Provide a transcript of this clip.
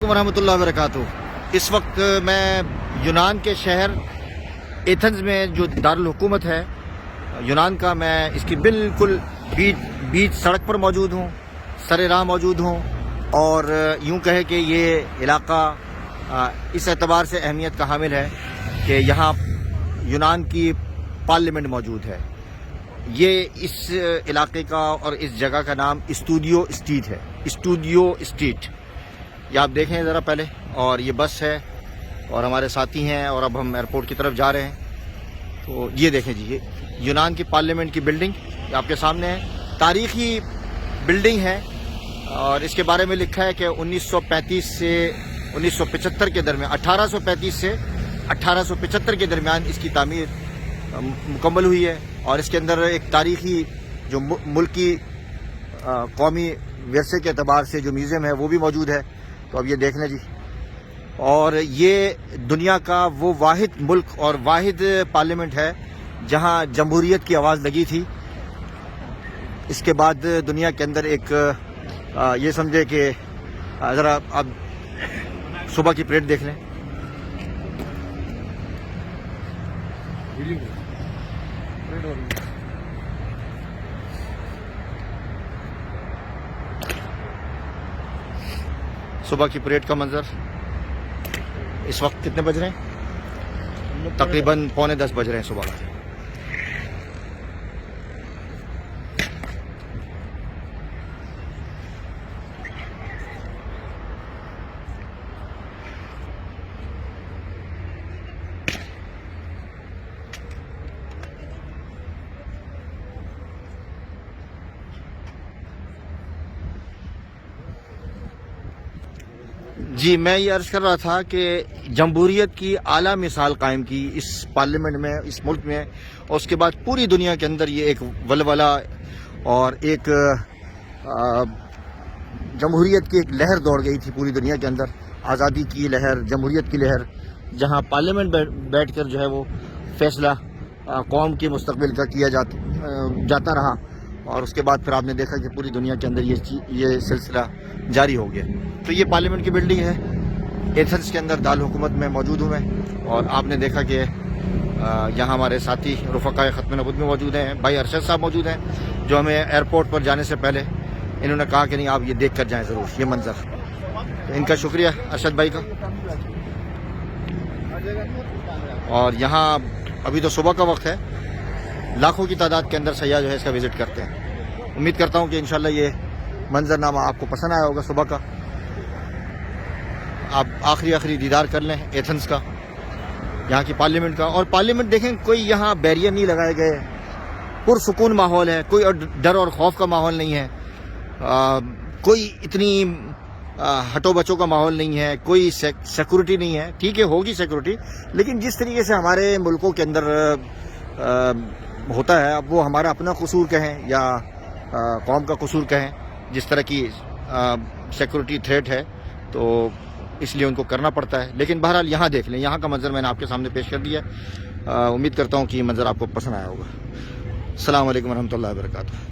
ورحمۃ اللہ وبرکاتہ۔ اس وقت میں یونان کے شہر ایتھنز میں جو دارالحکومت ہے یونان کا، میں اس کی بالکل بیچ سڑک پر موجود ہوں، سر راہ موجود ہوں، اور یوں کہے کہ یہ علاقہ اس اعتبار سے اہمیت کا حامل ہے کہ یہاں یونان کی پارلیمنٹ موجود ہے۔ یہ اس علاقے کا اور اس جگہ کا نام اسٹوڈیو اسٹریٹ ہے، اسٹوڈیو اسٹریٹ۔ یہ آپ دیکھیں ذرا پہلے، اور یہ بس ہے اور ہمارے ساتھی ہیں، اور اب ہم ایئرپورٹ کی طرف جا رہے ہیں۔ تو یہ دیکھیں جی، یہ یونان کی پارلیمنٹ کی بلڈنگ یہ آپ کے سامنے ہے، تاریخی بلڈنگ ہے، اور اس کے بارے میں لکھا ہے کہ 1935 سے 1975 کے درمیان، 1835 سے 1875 کے درمیان اس کی تعمیر مکمل ہوئی ہے، اور اس کے اندر ایک تاریخی جو ملکی قومی ورثے کے اعتبار سے جو میوزیم ہے وہ بھی موجود ہے۔ تو اب یہ دیکھ لیں جی، اور یہ دنیا کا وہ واحد ملک اور واحد پارلیمنٹ ہے جہاں جمہوریت کی آواز لگی تھی۔ اس کے بعد دنیا کے اندر ایک یہ سمجھے کہ ذرا اب صبح کی پریڈ دیکھ لیں۔ صبح کی پریڈ کا منظر۔ اس وقت کتنے بج رہے ہیں؟ تقریباً 9:45 بج رہے ہیں صبح کا۔ جی، میں یہ عرض کر رہا تھا کہ جمہوریت کی اعلیٰ مثال قائم کی اس پارلیمنٹ میں، اس ملک میں، اور اس کے بعد پوری دنیا کے اندر یہ ایک ولولہ اور ایک جمہوریت کی ایک لہر دوڑ گئی تھی پوری دنیا کے اندر، آزادی کی لہر، جمہوریت کی لہر، جہاں پارلیمنٹ بیٹھ کر جو ہے وہ فیصلہ قوم کے مستقبل کا کیا جاتا رہا، اور اس کے بعد پھر آپ نے دیکھا کہ پوری دنیا کے اندر یہ سلسلہ جاری ہو گیا۔ تو یہ پارلیمنٹ کی بلڈنگ ہے، ایتھنز کے اندر دارالحکومت میں موجود ہوں میں، اور آپ نے دیکھا کہ یہاں ہمارے ساتھی رفقائے ختم نبوت میں موجود ہیں، بھائی ارشد صاحب موجود ہیں، جو ہمیں ایئرپورٹ پر جانے سے پہلے انہوں نے کہا کہ نہیں آپ یہ دیکھ کر جائیں ضرور یہ منظر۔ تو ان کا شکریہ ارشد بھائی کا۔ اور یہاں ابھی تو صبح کا وقت ہے، لاکھوں کی تعداد کے اندر سیاح جو ہے اس کا وزٹ کرتے ہیں۔ امید کرتا ہوں کہ انشاءاللہ یہ منظرنامہ آپ کو پسند آیا ہوگا صبح کا۔ آپ آخری دیدار کر لیں ایتھنز کا، یہاں کی پارلیمنٹ کا، اور پارلیمنٹ دیکھیں کوئی یہاں بیریئر نہیں لگائے گئے، پرسکون ماحول ہے، کوئی ڈر اور خوف کا ماحول نہیں ہے، کوئی اتنی ہٹو بچوں کا ماحول نہیں ہے، کوئی سیکورٹی نہیں ہے۔ ٹھیک ہے ہوگی سیکورٹی، لیکن جس طریقے سے ہمارے ملکوں کے اندر ہوتا ہے، اب وہ ہمارا اپنا قصور کہیں یا قوم کا قصور کہیں، جس طرح کی سیکورٹی تھریٹ ہے تو اس لیے ان کو کرنا پڑتا ہے۔ لیکن بہرحال یہاں دیکھ لیں، یہاں کا منظر میں نے آپ کے سامنے پیش کر دیا۔ امید کرتا ہوں کہ یہ منظر آپ کو پسند آیا ہوگا۔ السلام علیکم ورحمۃ اللہ وبرکاتہ۔